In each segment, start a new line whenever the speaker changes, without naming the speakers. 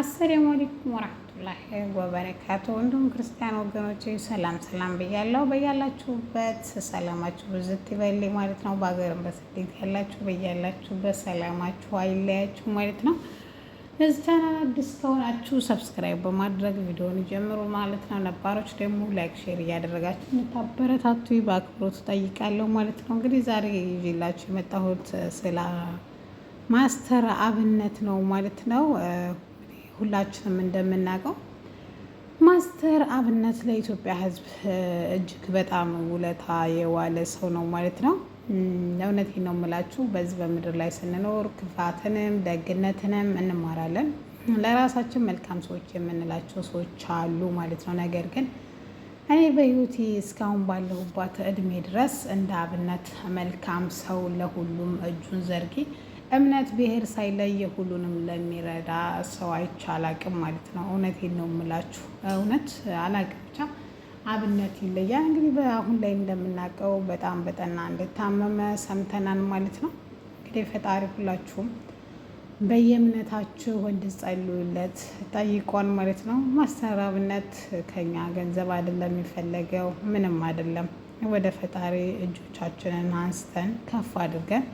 አሰላሙ አለይኩም ወራህመቱላሂ ወበረካቱ። እንዲሁም ክርስቲያን ወገኖቼ ሰላም ሰላም ብያለሁ። በያላችሁበት ሰላማችሁ ብዝት ይበል ማለት ነው። በሀገርም በስደት ያላችሁ በያላችሁበት ሰላማችሁ አይለያችሁ ማለት ነው። ለዚህ ቻናል አዲስ ከሆናችሁ ሰብስክራይብ በማድረግ ቪዲዮውን ጀምሩ ማለት ነው። ነባሮች ደግሞ ላይክ ሼር እያደረጋችሁ እንድታበረታቱ በአክብሮት እጠይቃለሁ ማለት ነው። እንግዲህ ዛሬ ይዤላችሁ የመጣሁት ስለ ማስተር አብነት ነው ማለት ነው። ሁላችንም እንደምናውቀው ማስተር አብነት ለኢትዮጵያ ሕዝብ እጅግ በጣም ውለታ የዋለ ሰው ነው ማለት ነው። እውነቴን ነው የምላችሁ። በዚህ በምድር ላይ ስንኖር ክፋትንም ደግነትንም እንማራለን። ለራሳችን መልካም ሰዎች የምንላቸው ሰዎች አሉ ማለት ነው። ነገር ግን እኔ በህይወቴ እስካሁን ባለሁባት እድሜ ድረስ እንደ አብነት መልካም ሰው፣ ለሁሉም እጁን ዘርጊ፣ እምነት ብሔር ሳይለይ ሁሉንም ለሚረዳ ሰው አይቼ አላቅም ማለት ነው። እውነቴን ነው የምላችሁ። እውነት አላቅም፣ ብቻ አብነት ይለያል። እንግዲህ በአሁን ላይ እንደምናውቀው በጣም በጠና እንደታመመ ሰምተናል ማለት ነው። እንግዲህ ፈጣሪ ሁላችሁም በየእምነታችሁ እንድትጸልዩለት ጠይቋን ማለት ነው። ማስተር አብነት ከኛ ገንዘብ አይደለም የሚፈለገው፣ ምንም አይደለም። ወደ ፈጣሪ እጆቻችንን አንስተን ከፍ አድርገን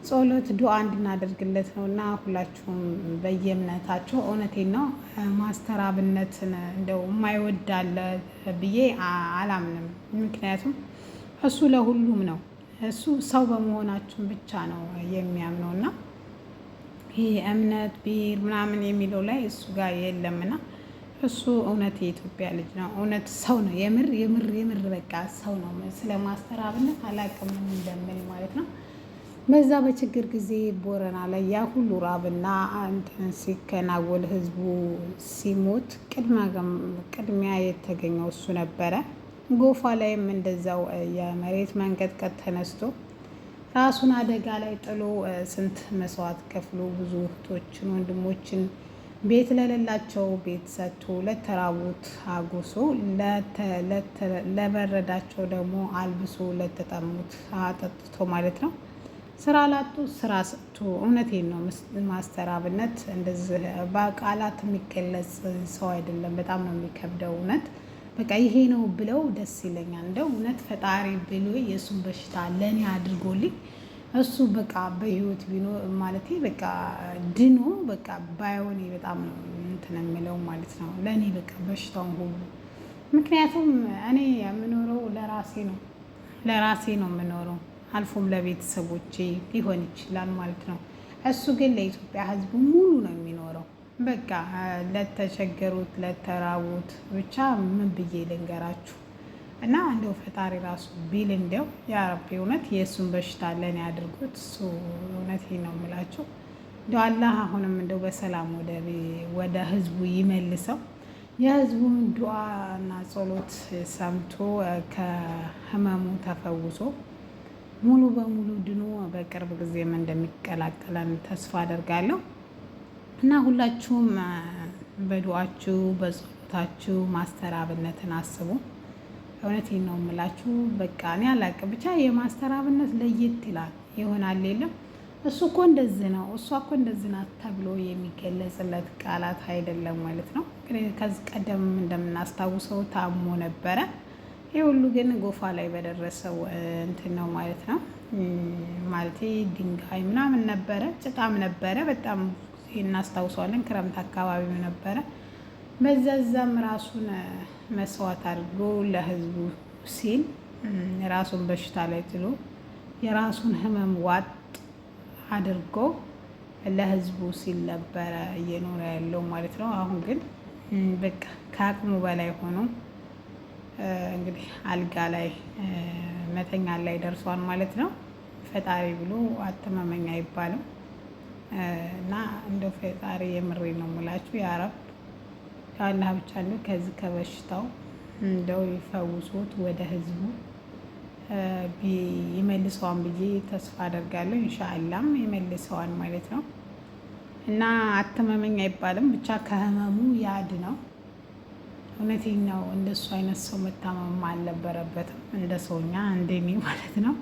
ጸሎት ዱዓ እንድናደርግለት ነው እና ሁላችሁም በየእምነታችሁ እውነቴን ነው ማስተር አብነትን እንደው የማይወዳለ ብዬ አላምንም። ምክንያቱም እሱ ለሁሉም ነው። እሱ ሰው በመሆናችን ብቻ ነው የሚያምነው እና ይህ እምነት ብሔር ምናምን የሚለው ላይ እሱ ጋር የለምና እሱ እውነት የኢትዮጵያ ልጅ ነው። እውነት ሰው ነው። የምር የምር የምር በቃ ሰው ነው። ስለ ማስተር አብነት አላቅም እንደምል ማለት ነው። በዛ በችግር ጊዜ ቦረና ላይ ያ ሁሉ ራብና እንትን ሲከናወን ህዝቡ ሲሞት ቅድሚያ የተገኘው እሱ ነበረ። ጎፋ ላይም እንደዛው የመሬት መንቀጥቀጥ ተነስቶ ራሱን አደጋ ላይ ጥሎ ስንት መስዋዕት ከፍሎ ብዙ እህቶችን ወንድሞችን ቤት ለሌላቸው ቤት ሰጥቶ ለተራቡት አጉሶ ለበረዳቸው ደግሞ አልብሶ ለተጠሙት አጠጥቶ ማለት ነው። ስራ ላጡ ስራ ሰጥቶ እውነቴን ነው። ማስተር አብነት እንደዚህ በቃላት የሚገለጽ ሰው አይደለም። በጣም ነው የሚከብደው። እውነት በቃ ይሄ ነው ብለው ደስ ይለኛል። እንደው እውነት ፈጣሪ ብሎ የእሱን በሽታ ለእኔ አድርጎልኝ እሱ በቃ በህይወት ቢኖ ማለት በቃ ድኖ በቃ ባይሆን በጣም ነው እንትን የሚለው ማለት ነው። ለእኔ በቃ በሽታውን ሁሉ ምክንያቱም እኔ የምኖረው ለራሴ ነው የምኖረው አልፎም ለቤተሰቦቼ ሊሆን ይችላል ማለት ነው። እሱ ግን ለኢትዮጵያ ሕዝብ ሙሉ ነው የሚኖረው። በቃ ለተቸገሩት ለተራቡት ብቻ ምን ብዬ ልንገራችሁ። እና እንደው ፈጣሪ ራሱ ቢል እንደው ያረቢ እውነት የእሱን በሽታ ለኔ አድርጎት እሱ እውነት ነው የምላቸው። እንደው አላህ አሁንም እንደው በሰላም ወደ ሕዝቡ ይመልሰው። የሕዝቡን ዱዓና ጸሎት ሰምቶ ከህመሙ ተፈውሶ ሙሉ በሙሉ ድኖ በቅርብ ጊዜም እንደሚቀላቀለን ተስፋ አደርጋለሁ እና ሁላችሁም በዱዓችሁ በጸሎታችሁ ማስተር አብነትን አስቡ። እውነቴን ነው የምላችሁ። በቃ እኔ አላቅም፣ ብቻ የማስተር አብነት ለየት ይላል ይሆናል። የለም እሱ እኮ እንደዚህ ነው፣ እሷ እኮ እንደዚህ ናት ተብሎ የሚገለጽለት ቃላት አይደለም ማለት ነው። ከዚህ ቀደም እንደምናስታውሰው ታሞ ነበረ። ይህ ሁሉ ግን ጎፋ ላይ በደረሰው እንትን ነው ማለት ነው። ማለቴ ድንጋይ ምናምን ነበረ፣ ጭቃም ነበረ። በጣም እናስታውሰዋለን። ክረምት አካባቢ ነበረ። በዛም ራሱን መስዋዕት አድርጎ ለህዝቡ ሲል የራሱን በሽታ ላይ ጥሎ የራሱን ህመም ዋጥ አድርጎ ለህዝቡ ሲል ነበረ እየኖረ ያለው ማለት ነው። አሁን ግን በቃ ከአቅሙ በላይ ሆኖ እንግዲህ አልጋ ላይ መተኛ ላይ ደርሷል ማለት ነው። ፈጣሪ ብሎ አተማመኛ አይባልም እና እንደው ፈጣሪ የምሬ ነው የምላችሁ። ያ ረብ አላህ ብቻ እንደው ከዚህ ከበሽታው እንደው ይፈውሶት ወደ ህዝቡ ይመልሰዋን ብዬ ተስፋ አደርጋለሁ። ኢንሻአላህም ይመልሰዋን ማለት ነው እና አተማመኛ አይባልም ብቻ ከህመሙ ያድ ነው። እውነቴን ነው። እንደሱ አይነት ሰው መታመም አልነበረበትም። እንደ ሰውኛ እንደኔ ማለት ነው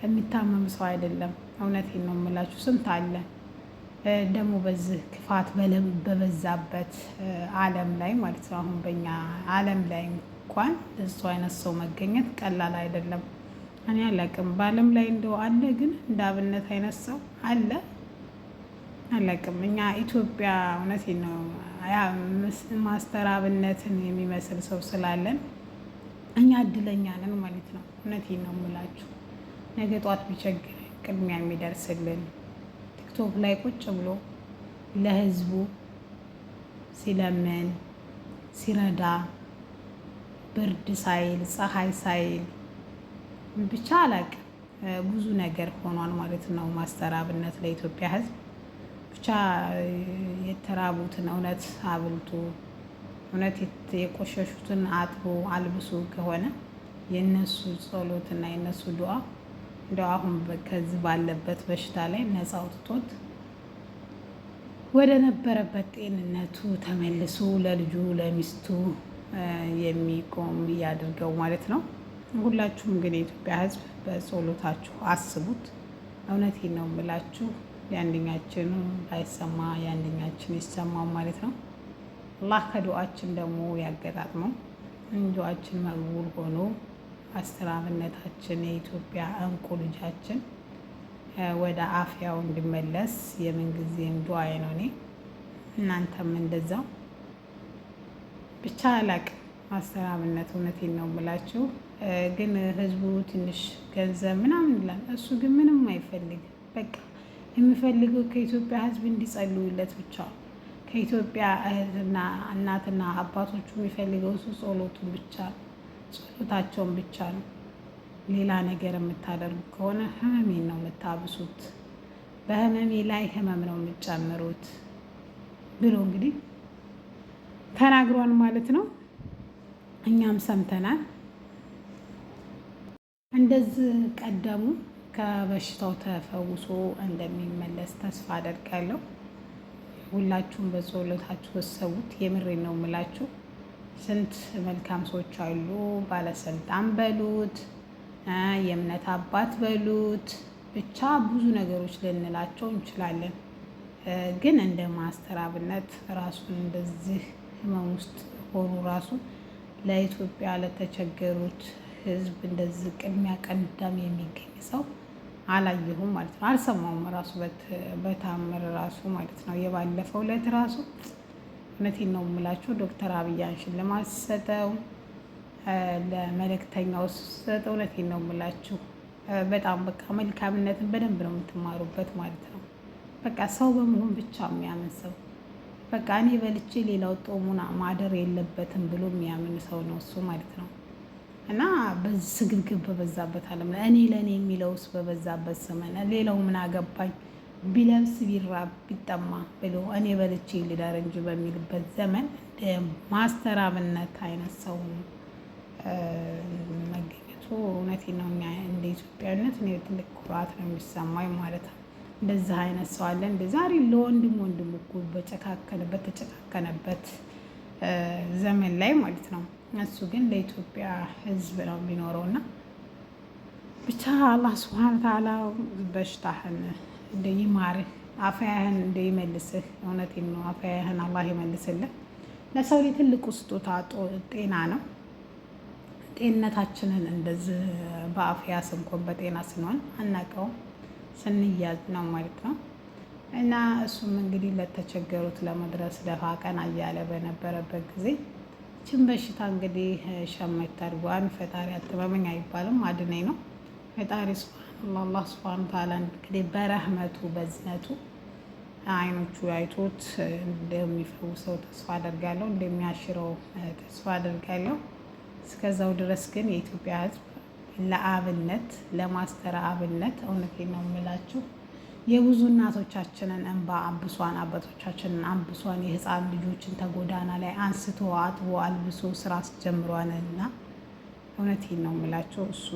የሚታመም ሰው አይደለም። እውነቴን ነው የምላችሁ። ስንት አለ ደግሞ በዚህ ክፋት በበዛበት ዓለም ላይ ማለት ነው። አሁን በኛ ዓለም ላይ እንኳን እሱ አይነት ሰው መገኘት ቀላል አይደለም። እኔ አላቅም በዓለም ላይ እንደው አለ፣ ግን እንደ አብነት አይነት ሰው አለ አላቅም። እኛ ኢትዮጵያ እውነቴን ነው ማስተር አብነትን የሚመስል ሰው ስላለን እኛ እድለኛ ነን ማለት ነው። እውነቴን ነው የምላችሁ። ነገ ጧት ቢቸግር ቅድሚያ የሚደርስልን ቲክቶክ ላይ ቁጭ ብሎ ለህዝቡ ሲለምን ሲረዳ ብርድ ሳይል ፀሐይ ሳይል ብቻ አላቅም ብዙ ነገር ሆኗል ማለት ነው። ማስተር አብነት ለኢትዮጵያ ህዝብ ብቻ የተራቡትን እውነት አብልቶ እውነት የቆሸሹትን አጥቦ አልብሶ ከሆነ የነሱ ጸሎትና የነሱ ዱዓ እንደው አሁን ከዚህ ባለበት በሽታ ላይ ነፃ አውጥቶት ወደ ነበረበት ጤንነቱ ተመልሶ ለልጁ ለሚስቱ የሚቆም እያድርገው ማለት ነው። ሁላችሁም ግን የኢትዮጵያ ህዝብ በጸሎታችሁ አስቡት። እውነቴን ነው የምላችሁ። የአንደኛችን ባይሰማ የአንደኛችን ይሰማው ማለት ነው። አላህ ከዱዓችን ደግሞ ያገጣጥመው። ዱዓችን መቅቡል ሆኖ ማስተር አብነታችን የኢትዮጵያ እንቁ ልጃችን ወደ አፍያው እንዲመለስ የምንጊዜም ዱዓዬ ነው። እኔ እናንተም እንደዛው ብቻ አላቅም። ማስተር አብነት እውነቴን ነው የምላችሁ። ግን ህዝቡ ትንሽ ገንዘብ ምናምን ይላል። እሱ ግን ምንም አይፈልግም። በቃ የሚፈልገው ከኢትዮጵያ ህዝብ እንዲጸልዩለት ብቻ። ከኢትዮጵያ እህትና እናትና አባቶቹ የሚፈልገው እሱ ጸሎቱን ብቻ ጸሎታቸውን ብቻ ነው። ሌላ ነገር የምታደርጉ ከሆነ ህመሜን ነው የምታብሱት፣ በህመሜ ላይ ህመም ነው የምትጨምሩት ብሎ እንግዲህ ተናግሯል ማለት ነው። እኛም ሰምተናል። እንደዚህ ቀደሙ ከበሽታው ተፈውሶ እንደሚመለስ ተስፋ አደርጋለሁ። ሁላችሁም በጸሎታችሁ ወሰቡት። የምሬን ነው የምላችሁ። ስንት መልካም ሰዎች አሉ፣ ባለስልጣን በሉት የእምነት አባት በሉት ብቻ ብዙ ነገሮች ልንላቸው እንችላለን። ግን እንደ ማስተር አብነት ራሱን እንደዚህ ህመም ውስጥ ሆኑ ራሱ ለኢትዮጵያ ለተቸገሩት ህዝብ እንደዚህ ቅድሚያ ቀዳሚ የሚገኝ ሰው አላየሁም ማለት ነው። አልሰማውም ራሱ በታምር ራሱ ማለት ነው። የባለፈው ዕለት ራሱ እውነቴን ነው የምላችሁ ዶክተር አብያን ሽልማት ሰጠው ለመልእክተኛው ሰጠው። እውነቴን ነው የምላችሁ በጣም በቃ መልካምነትን በደንብ ነው የምትማሩበት ማለት ነው። በቃ ሰው በመሆን ብቻ የሚያምን ሰው በቃ እኔ በልቼ ሌላው ጦሙን ማደር የለበትም ብሎ የሚያምን ሰው ነው እሱ ማለት ነው። እና በዚህ ስግብግብ በበዛበት ዓለም ላይ እኔ ለእኔ የሚለውስ በበዛበት ዘመን ሌላው ምን አገባኝ ቢለብስ ቢራብ ቢጠማ ብሎ እኔ በልቼ ልዳር እንጂ በሚልበት ዘመን ማስተር አብነት አይነት ሰው መገኘቱ እውነቴን ነው እንደ ኢትዮጵያዊነት እኔ ትልቅ ኩራት ነው የሚሰማኝ ማለት ነው። እንደዚህ አይነት ሰው አለ እንደ ዛሬ ለወንድም እኮ በተጨካከነበት ዘመን ላይ ማለት ነው። እሱ ግን ለኢትዮጵያ ሕዝብ ነው የሚኖረው እና ብቻ አላህ ሱብሃነሁ ወተዓላ በሽታህን እንደ ይማርህ አፍያህን እንደ ይመልስህ። እውነቴን ነው አፍያህን አላህ ይመልስልህ። ለሰው ላይ ትልቁ ስጦታ ጤና ነው። ጤንነታችንን እንደዚህ በአፍያ ስንኮን በጤና ስንሆን አናውቀውም፣ ስንያዝ ነው ማለት ነው። እና እሱም እንግዲህ ለተቸገሩት ለመድረስ ደፋ ቀና እያለ በነበረበት ጊዜ ችን በሽታ እንግዲህ ሸመት አድርጓን። ፈጣሪ አትመመኝ አይባልም፣ አድነኝ ነው ፈጣሪ አላህ ሱብሃነሁ ወተዓላ እንግዲህ በረህመቱ በዝነቱ አይኖቹ አይቶት እንደሚፈውሰው ተስፋ አደርጋለሁ፣ እንደሚያሽረው ተስፋ አደርጋለሁ። እስከዛው ድረስ ግን የኢትዮጵያ ሕዝብ ለአብነት ለማስተር አብነት እውነቴን ነው የምላችሁ የብዙ እናቶቻችንን እንባ አብሷን፣ አባቶቻችንን አብሷን፣ የህፃን ልጆችን ተጎዳና ላይ አንስቶ አጥቦ አልብሶ ስራ አስጀምሯንና እውነቴን ነው የምላችሁ እሱ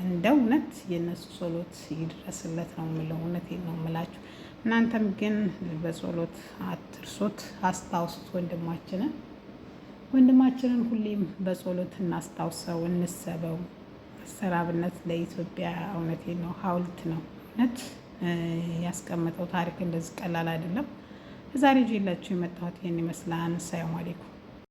እንደ እውነት የእነሱ ጸሎት ይድረስለት ነው የምለው። እውነቴን ነው የምላችሁ። እናንተም ግን በጸሎት አትርሱት፣ አስታውሱት። ወንድማችንን ሁሌም በጸሎት እናስታውሰው፣ እንሰበው። ማስተር አብነት ለኢትዮጵያ እውነቴን ነው ሐውልት ነው እውነት ያስቀመጠው ታሪክ እንደዚህ ቀላል አይደለም። ዛሬ ይዤላችሁ የመጣሁት ይሄን ይመስላል። ሰላም አለይኩም።